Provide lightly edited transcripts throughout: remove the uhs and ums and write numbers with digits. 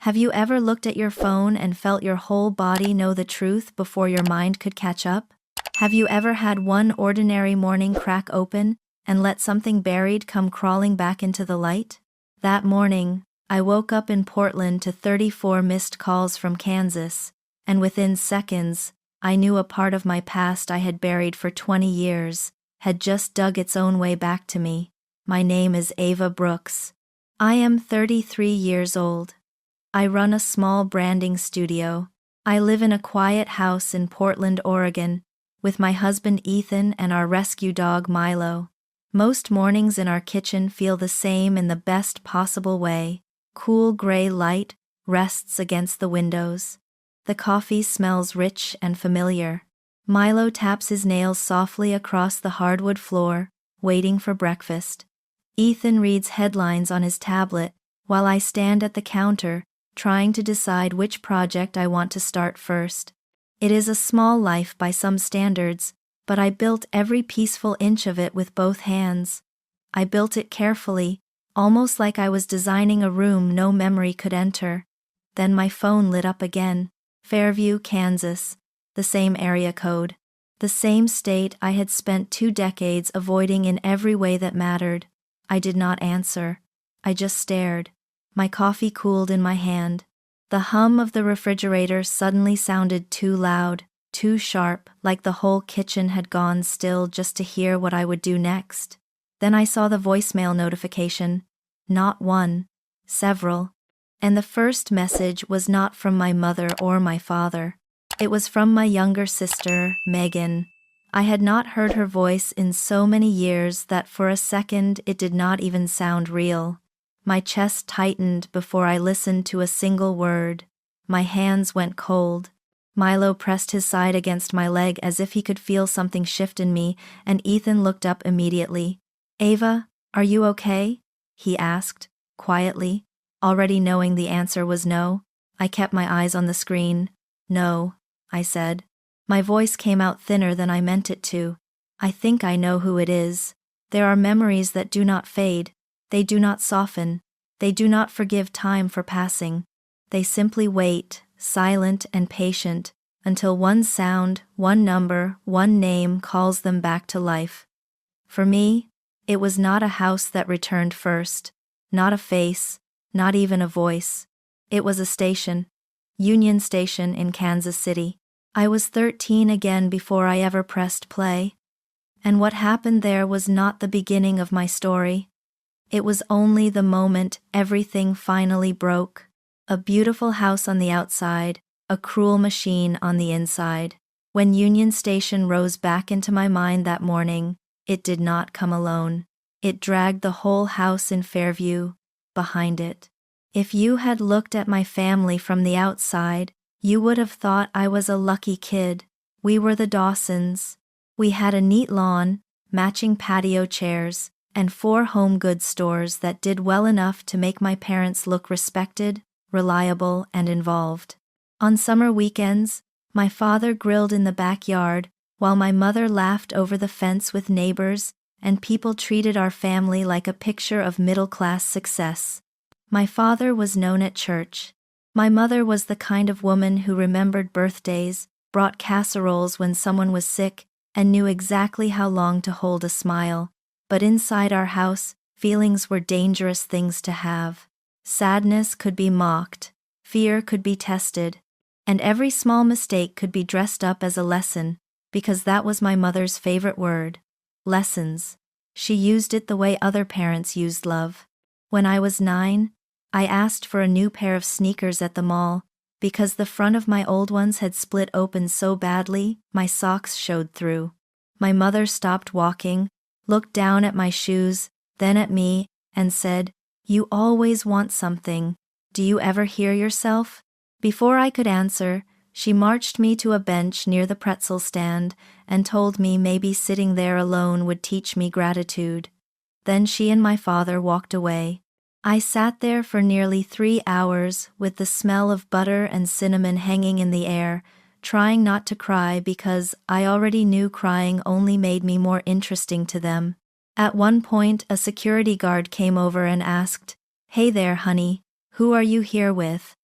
Have you ever looked at your phone and felt your whole body know the truth before your mind could catch up? Have you ever had one ordinary morning crack open and let something buried come crawling back into the light? That morning, I woke up in Portland to 34 missed calls from Kansas, and within seconds, I knew a part of my past I had buried for 20 years had just dug its own way back to me. My name is Ava Brooks. I am 33 years old. I run a small branding studio. I live in a quiet house in Portland, Oregon, with my husband Ethan and our rescue dog Milo. Most mornings in our kitchen feel the same in the best possible way. Cool gray light rests against the windows. The coffee smells rich and familiar. Milo taps his nails softly across the hardwood floor, waiting for breakfast. Ethan reads headlines on his tablet, while I stand at the counter, trying to decide which project I want to start first. It is a small life by some standards, but I built every peaceful inch of it with both hands. I built it carefully, almost like I was designing a room no memory could enter. Then my phone lit up again. Fairview, Kansas. The same area code. The same state I had spent 2 decades avoiding in every way that mattered. I did not answer. I just stared. My coffee cooled in my hand. The hum of the refrigerator suddenly sounded too loud, too sharp, like the whole kitchen had gone still just to hear what I would do next. Then I saw the voicemail notification. Not one, several. And the first message was not from my mother or my father. It was from my younger sister, Megan. I had not heard her voice in so many years that for a second it did not even sound real. My chest tightened before I listened to a single word. My hands went cold. Milo pressed his side against my leg as if he could feel something shift in me, and Ethan looked up immediately. "Ava, are you okay?" he asked, quietly. Already knowing the answer was no, I kept my eyes on the screen. "No," I said. My voice came out thinner than I meant it to. "I think I know who it is. There are memories that do not fade. They do not soften. They do not forgive time for passing. They simply wait, silent and patient, until one sound, one number, one name calls them back to life. For me, it was not a house that returned first, not a face, not even a voice. It was a station. Union Station in Kansas City. I was 13 again before I ever pressed play. And what happened there was not the beginning of my story. It was only the moment everything finally broke. A beautiful house on the outside, a cruel machine on the inside. When Union Station rose back into my mind that morning, it did not come alone. It dragged the whole house in Fairview behind it. If you had looked at my family from the outside, you would have thought I was a lucky kid. We were the Dawsons. We had a neat lawn, matching patio chairs, and 4 home goods stores that did well enough to make my parents look respected, reliable, and involved. On summer weekends, my father grilled in the backyard, while my mother laughed over the fence with neighbors, and people treated our family like a picture of middle-class success. My father was known at church. My mother was the kind of woman who remembered birthdays, brought casseroles when someone was sick, and knew exactly how long to hold a smile. But inside our house, feelings were dangerous things to have. Sadness could be mocked, fear could be tested, and every small mistake could be dressed up as a lesson, because that was my mother's favorite word. Lessons. She used it the way other parents used love. When I was 9, I asked for a new pair of sneakers at the mall, because the front of my old ones had split open so badly, my socks showed through. My mother stopped walking, looked down at my shoes, then at me, and said, "You always want something. Do you ever hear yourself?" Before I could answer, she marched me to a bench near the pretzel stand and told me maybe sitting there alone would teach me gratitude. Then she and my father walked away. I sat there for nearly 3 hours with the smell of butter and cinnamon hanging in the air, trying not to cry because I already knew crying only made me more interesting to them. At one point, a security guard came over and asked, "Hey there, honey, who are you here with?"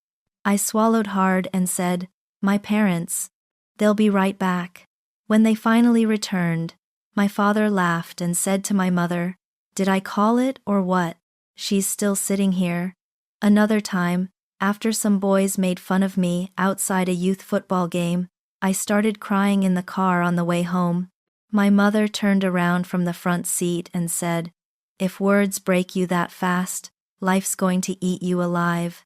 I swallowed hard and said, "My parents. They'll be right back." When they finally returned, my father laughed and said to my mother, "Did I call it or what? She's still sitting here." Another time, after some boys made fun of me outside a youth football game, I started crying in the car on the way home. My mother turned around from the front seat and said, "If words break you that fast, life's going to eat you alive."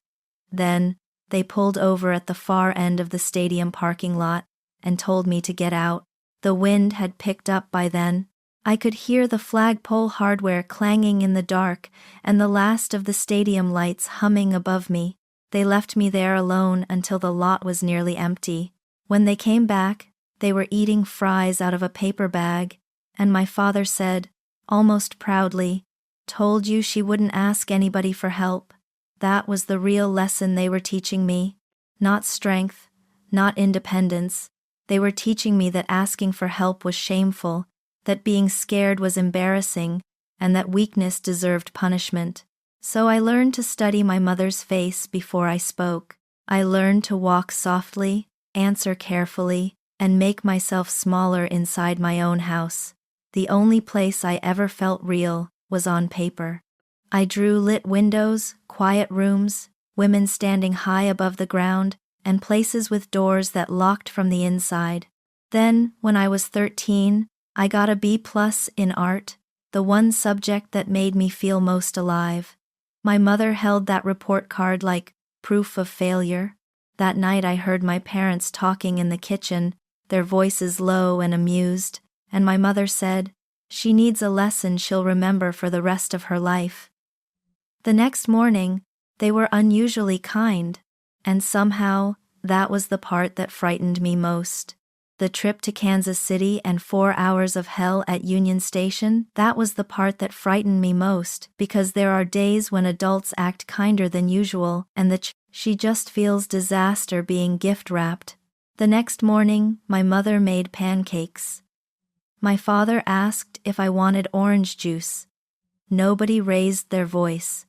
Then, they pulled over at the far end of the stadium parking lot and told me to get out. The wind had picked up by then. I could hear the flagpole hardware clanging in the dark and the last of the stadium lights humming above me. They left me there alone until the lot was nearly empty. When they came back, they were eating fries out of a paper bag, and my father said, almost proudly, "Told you she wouldn't ask anybody for help." That was the real lesson they were teaching me. Not strength, not independence. They were teaching me that asking for help was shameful, that being scared was embarrassing, and that weakness deserved punishment. So I learned to study my mother's face before I spoke. I learned to walk softly, answer carefully, and make myself smaller inside my own house. The only place I ever felt real was on paper. I drew lit windows, quiet rooms, women standing high above the ground, and places with doors that locked from the inside. Then, when I was 13, I got a B+ in art, the one subject that made me feel most alive. My mother held that report card like proof of failure. That night I heard my parents talking in the kitchen, their voices low and amused, and my mother said, "She needs a lesson she'll remember for the rest of her life." The next morning, they were unusually kind, and somehow, that was the part that frightened me most. The trip to Kansas City and 4 hours of hell at Union Station, that was the part that frightened me most, because there are days when adults act kinder than usual, and she just feels disaster being gift-wrapped. The next morning, my mother made pancakes. My father asked if I wanted orange juice. Nobody raised their voice.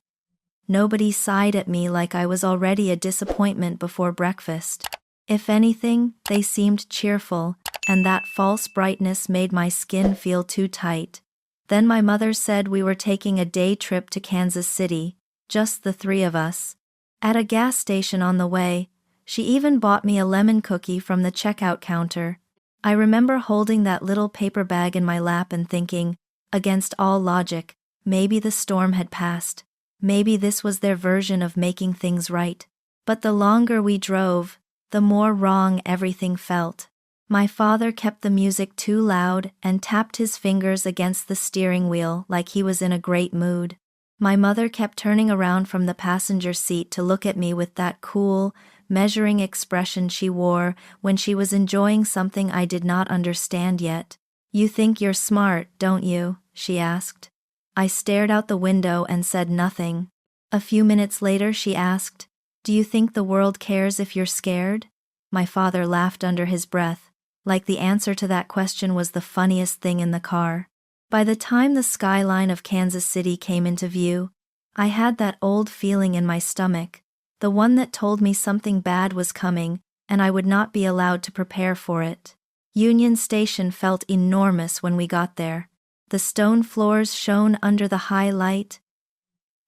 Nobody sighed at me like I was already a disappointment before breakfast. If anything, they seemed cheerful, and that false brightness made my skin feel too tight. Then my mother said we were taking a day trip to Kansas City, just the three of us. At a gas station on the way, she even bought me a lemon cookie from the checkout counter. I remember holding that little paper bag in my lap and thinking, against all logic, maybe the storm had passed. Maybe this was their version of making things right. But the longer we drove, the more wrong everything felt. My father kept the music too loud and tapped his fingers against the steering wheel like he was in a great mood. My mother kept turning around from the passenger seat to look at me with that cool, measuring expression she wore when she was enjoying something I did not understand yet. "You think you're smart, don't you?" she asked. I stared out the window and said nothing. A few minutes later she asked, "Do you think the world cares if you're scared?" My father laughed under his breath, like the answer to that question was the funniest thing in the car. By the time the skyline of Kansas City came into view, I had that old feeling in my stomach, the one that told me something bad was coming and I would not be allowed to prepare for it. Union Station felt enormous when we got there. The stone floors shone under the high light.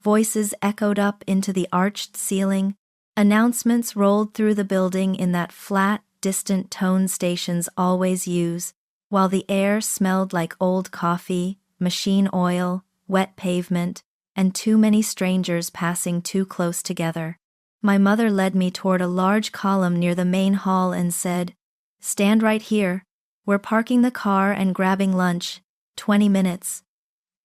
Voices echoed up into the arched ceiling. Announcements rolled through the building in that flat, distant tone stations always use, while the air smelled like old coffee, machine oil, wet pavement, and too many strangers passing too close together. My mother led me toward a large column near the main hall and said, "Stand right here. We're parking the car and grabbing lunch. 20 minutes.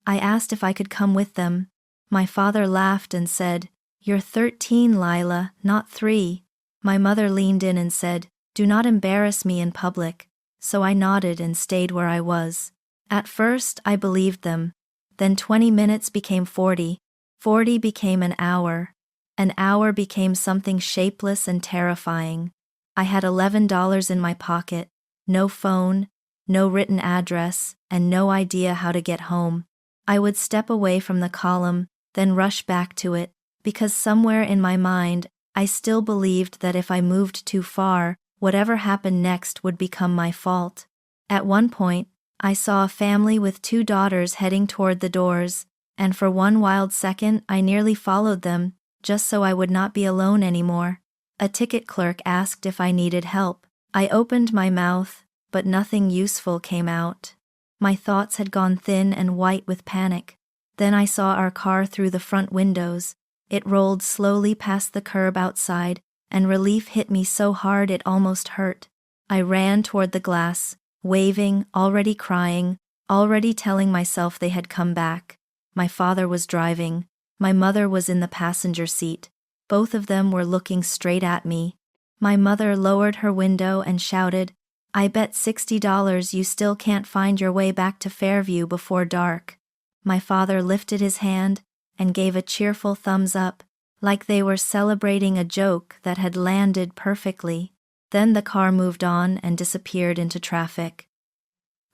I asked if I could come with them. My father laughed and said, "You're 13, Lila, not 3. My mother leaned in and said, "Do not embarrass me in public." So I nodded and stayed where I was. At first, I believed them. Then 20 minutes became 40. 40 became an hour. An hour became something shapeless and terrifying. I had $11 in my pocket, no phone, no written address, and no idea how to get home. I would step away from the column, then rush back to it, because somewhere in my mind, I still believed that if I moved too far, whatever happened next would become my fault. At one point, I saw a family with 2 daughters heading toward the doors, and for one wild second I nearly followed them, just so I would not be alone anymore. A ticket clerk asked if I needed help. I opened my mouth, but nothing useful came out. My thoughts had gone thin and white with panic. Then I saw our car through the front windows. It rolled slowly past the curb outside, and relief hit me so hard it almost hurt. I ran toward the glass, waving, already crying, already telling myself they had come back. My father was driving. My mother was in the passenger seat. Both of them were looking straight at me. My mother lowered her window and shouted, "I bet $60 you still can't find your way back to Fairview before dark." My father lifted his hand and gave a cheerful thumbs up, like they were celebrating a joke that had landed perfectly. Then the car moved on and disappeared into traffic.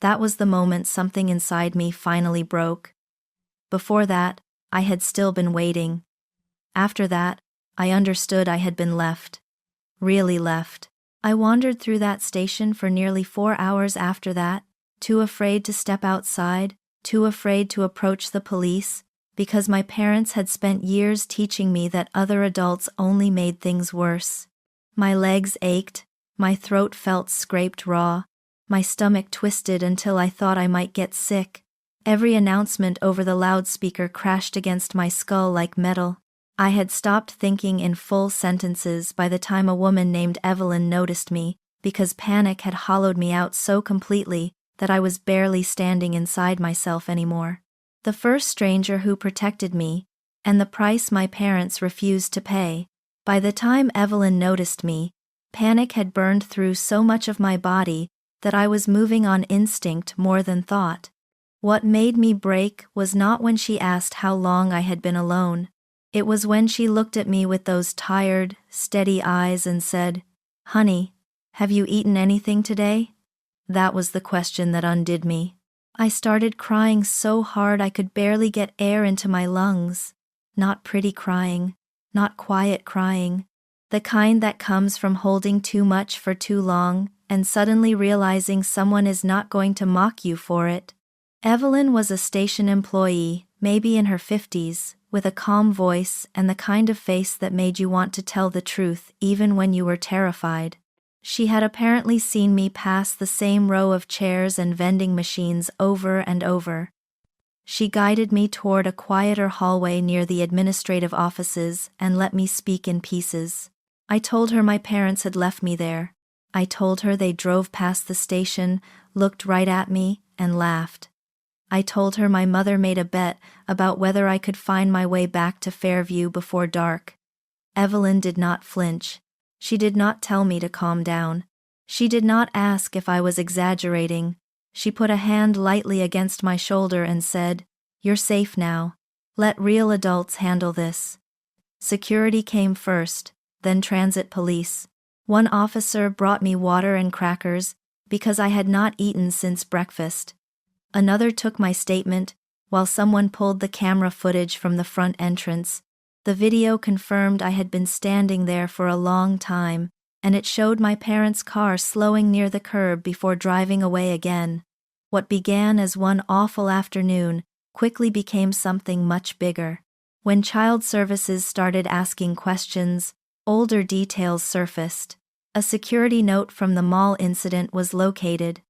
That was the moment something inside me finally broke. Before that, I had still been waiting. After that, I understood I had been left. Really left. I wandered through that station for nearly 4 hours after that, too afraid to step outside, too afraid to approach the police, because my parents had spent years teaching me that other adults only made things worse. My legs ached, my throat felt scraped raw, my stomach twisted until I thought I might get sick. Every announcement over the loudspeaker crashed against my skull like metal. I had stopped thinking in full sentences by the time a woman named Evelyn noticed me, because panic had hollowed me out so completely that I was barely standing inside myself anymore. The first stranger who protected me, and the price my parents refused to pay. By the time Evelyn noticed me, panic had burned through so much of my body that I was moving on instinct more than thought. What made me break was not when she asked how long I had been alone. It was when she looked at me with those tired, steady eyes and said, "Honey, have you eaten anything today?" That was the question that undid me. I started crying so hard I could barely get air into my lungs. Not pretty crying, not quiet crying, the kind that comes from holding too much for too long and suddenly realizing someone is not going to mock you for it. Evelyn was a station employee, maybe in her 50s, with a calm voice and the kind of face that made you want to tell the truth even when you were terrified. She had apparently seen me pass the same row of chairs and vending machines over and over. She guided me toward a quieter hallway near the administrative offices and let me speak in pieces. I told her my parents had left me there. I told her they drove past the station, looked right at me, and laughed. I told her my mother made a bet about whether I could find my way back to Fairview before dark. Evelyn did not flinch. She did not tell me to calm down. She did not ask if I was exaggerating. She put a hand lightly against my shoulder and said, "You're safe now. Let real adults handle this." Security came first, then transit police. One officer brought me water and crackers because I had not eaten since breakfast. Another took my statement, while someone pulled the camera footage from the front entrance. The video confirmed I had been standing there for a long time, and it showed my parents' car slowing near the curb before driving away again. What began as one awful afternoon quickly became something much bigger. When child services started asking questions, older details surfaced. A security note from the mall incident was located.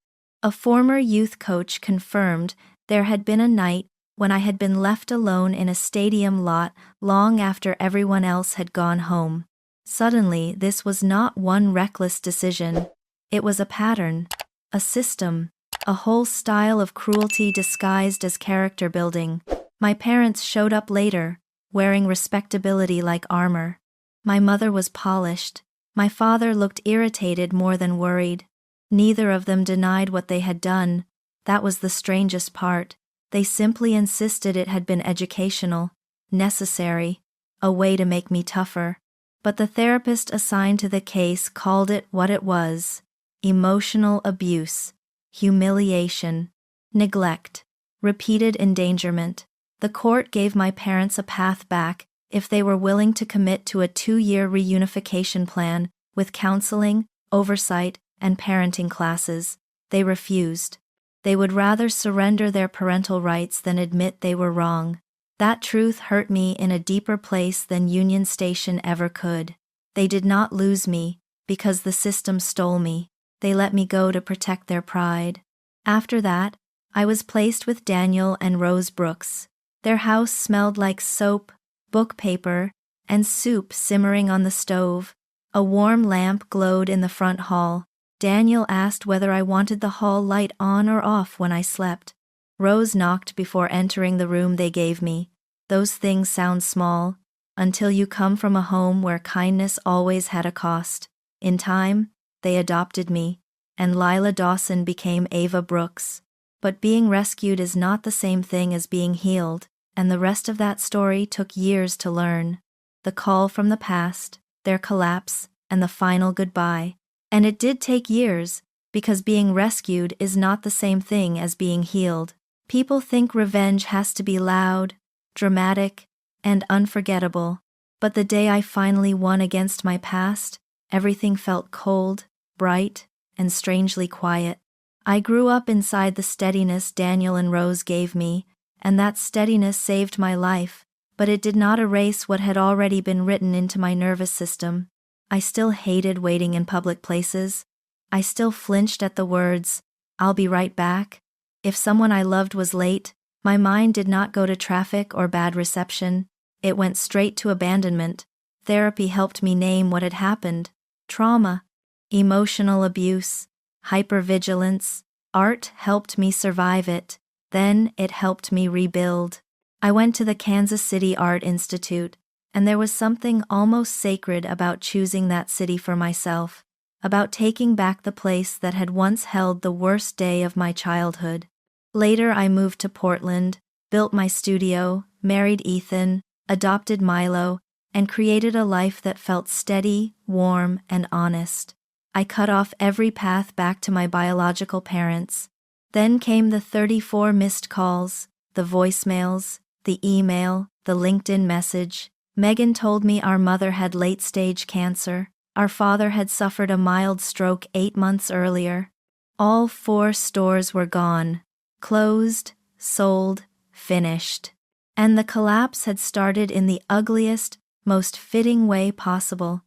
A former youth coach confirmed there had been a night when I had been left alone in a stadium lot long after everyone else had gone home. Suddenly, this was not one reckless decision. It was a pattern, a system, a whole style of cruelty disguised as character building. My parents showed up later, wearing respectability like armor. My mother was polished. My father looked irritated more than worried. Neither of them denied what they had done. That was the strangest part. They simply insisted it had been educational, necessary, a way to make me tougher. But the therapist assigned to the case called it what it was: emotional abuse, humiliation, neglect, repeated endangerment. The court gave my parents a path back if they were willing to commit to a 2-year reunification plan with counseling, oversight, and parenting classes. They refused. They would rather surrender their parental rights than admit they were wrong. That truth hurt me in a deeper place than Union Station ever could. They did not lose me because the system stole me. They let me go to protect their pride. After that, I was placed with Daniel and Rose Brooks. Their house smelled like soap, book paper, and soup simmering on the stove. A warm lamp glowed in the front hall. Daniel asked whether I wanted the hall light on or off when I slept. Rose knocked before entering the room they gave me. Those things sound small, until you come from a home where kindness always had a cost. In time, they adopted me, and Lila Dawson became Ava Brooks. But being rescued is not the same thing as being healed, and the rest of that story took years to learn. The call from the past, their collapse, and the final goodbye. And it did take years, because being rescued is not the same thing as being healed. People think revenge has to be loud, dramatic, and unforgettable. But the day I finally won against my past, everything felt cold, bright, and strangely quiet. I grew up inside the steadiness Daniel and Rose gave me, and that steadiness saved my life, but it did not erase what had already been written into my nervous system. I still hated waiting in public places. I still flinched at the words, "I'll be right back." If someone I loved was late, my mind did not go to traffic or bad reception. It went straight to abandonment. Therapy helped me name what had happened. Trauma, emotional abuse, hypervigilance. Art helped me survive it. Then it helped me rebuild. I went to the Kansas City Art Institute, and there was something almost sacred about choosing that city for myself, about taking back the place that had once held the worst day of my childhood. Later I moved to Portland, built my studio, married Ethan, adopted Milo, and created a life that felt steady, warm, and honest. I cut off every path back to my biological parents. Then came the 34 missed calls, the voicemails, the email, the LinkedIn message. Megan told me our mother had late-stage cancer. Our father had suffered a mild stroke 8 months earlier. All 4 stores were gone. Closed, sold, finished. And the collapse had started in the ugliest, most fitting way possible.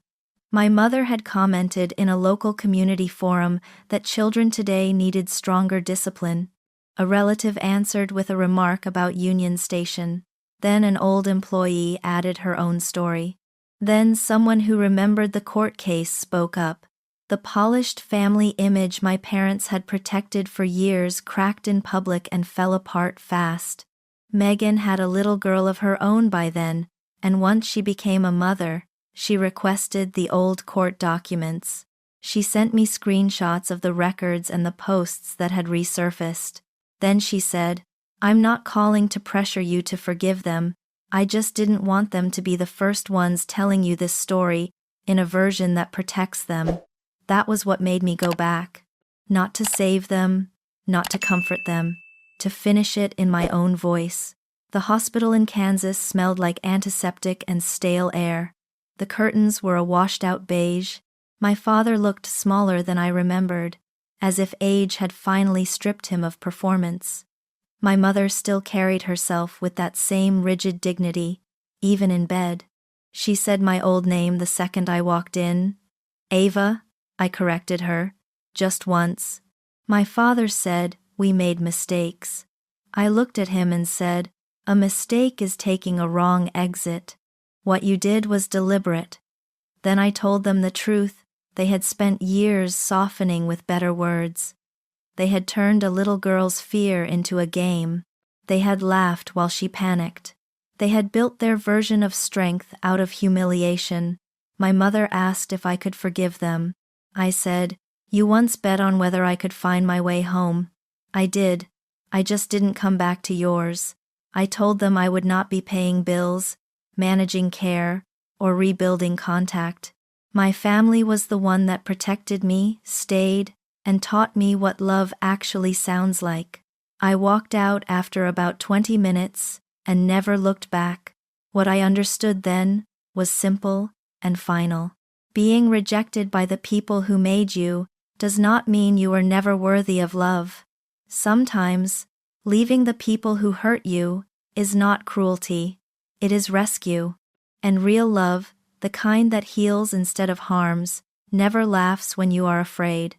My mother had commented in a local community forum that children today needed stronger discipline. A relative answered with a remark about Union Station. Then an old employee added her own story. Then someone who remembered the court case spoke up. The polished family image my parents had protected for years cracked in public and fell apart fast. Megan had a little girl of her own by then, and once she became a mother, she requested the old court documents. She sent me screenshots of the records and the posts that had resurfaced. Then she said, "I'm not calling to pressure you to forgive them. I just didn't want them to be the first ones telling you this story in a version that protects them." That was what made me go back. Not to save them, not to comfort them, to finish it in my own voice. The hospital in Kansas smelled like antiseptic and stale air. The curtains were a washed-out beige. My father looked smaller than I remembered, as if age had finally stripped him of performance. My mother still carried herself with that same rigid dignity, even in bed. She said my old name the second I walked in. "Ava," I corrected her, just once. My father said we made mistakes. I looked at him and said, "A mistake is taking a wrong exit. What you did was deliberate." Then I told them the truth. They had spent years softening with better words. They had turned a little girl's fear into a game. They had laughed while she panicked. They had built their version of strength out of humiliation. My mother asked if I could forgive them. I said, "You once bet on whether I could find my way home." I did. I just didn't come back to yours. I told them I would not be paying bills, managing care, or rebuilding contact. My family was the one that protected me, stayed, and taught me what love actually sounds like. I walked out after about 20 minutes and never looked back. What I understood then was simple and final. Being rejected by the people who made you does not mean you are never worthy of love. Sometimes, leaving the people who hurt you is not cruelty. It is rescue. And real love, the kind that heals instead of harms, never laughs when you are afraid.